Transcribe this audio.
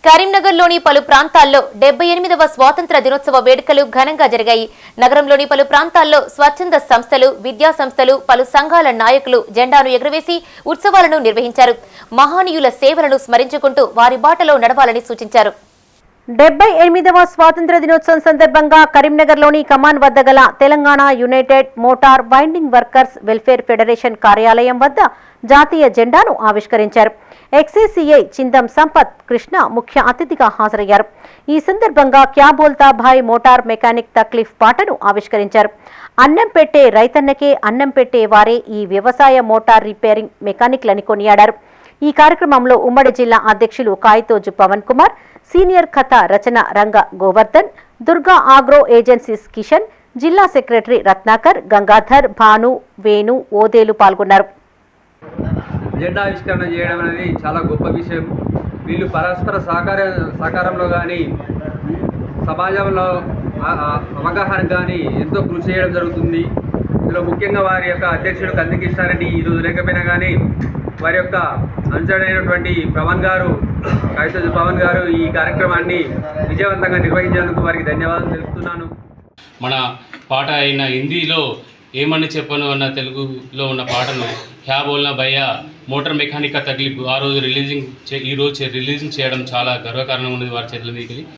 కరీంనగర్లోని పలు ప్రాంతాల్లో 78వ స్వాతంత్ర దినోత్సవ వేడుకలు ఘనంగా జరిగాయి. నగరంలోని పలు ప్రాంతాల్లో స్వచ్ఛంద సంస్థలు, విద్యా సంస్థలు, పలు సంఘాల నాయకులు జెండాను ఎగురవేసి ఉత్సవాలను నిర్వహించారు. మహనీయుల సేవలను స్మరించుకుంటూ వారి బాటలో నడవాలని సూచించారు. 78వ స్వాతంత్ర దినోత్సవం సందర్భంగా కరీంనగర్లోని కమాన్ వద్ద గల Telangana United motor winding workers welfare federation కార్యాలయం వద్ద జాతీయ జెండాను ఆవిష్కరించారు. ఎక్సీసీఐ చిందం సంపత్ కృష్ణ ముఖ్య అతిథిగా హాజరయ్యారు. ఈ సందర్భంగా క్యా బోల్తా భాయ్ మోటార్ మెకానిక్ తక్లీఫ్ పాటను ఆవిష్కరించారు. అన్నం పెట్టే రైతన్నకే అన్నం పెట్టే వారే ఈ వ్యవసాయ మోటార్ రిపేరింగ్ మెకానిక్లని కొనియాడారు. ఈ కార్యక్రమంలో ఉమ్మడి జిల్లా అధ్యక్షులు కాయితోజు పవన్ కుమార్, సీనియర్ కథ రచన రంగ గోవర్ధన్, దుర్గా ఆగ్రో ఏజెన్సీస్ కిషన్, జిల్లా సెక్రటరీ రత్నాకర్, గంగాధర్, భాను, వేణు, ఓదేలు పాల్గొన్నారు. జెండా ఆవిష్కరణ చేయడం అనేది చాలా గొప్ప విషయం. వీళ్ళు పరస్పర సహకారంలో కానీ సమాజంలో అవగాహన కానీ ఎంతో కృషి చేయడం జరుగుతుంది. ఇందులో ముఖ్యంగా వారి యొక్క అధ్యక్షుడు కందికృష్ణారెడ్డి ఈరోజు లేకపోయినా కానీ వారి యొక్క అంచనైనటువంటి కాయితోజు పవన్ గారు ఈ కార్యక్రమాన్ని విజయవంతంగా నిర్వహించేందుకు వారికి ధన్యవాదాలు తెలుపుతున్నాను. మన పాట అయిన హిందీలో ఏమని చెప్పను అన్న తెలుగులో ఉన్న పాటను క్యా బోల్నా భయ్యా మోటార్ మెకానిక్ తక్లీఫ్ ఈ రోజు రిలీజింగ్ చేయడం చాలా గర్వకారణంగా ఉన్నది వారి చేతుల మీదకి.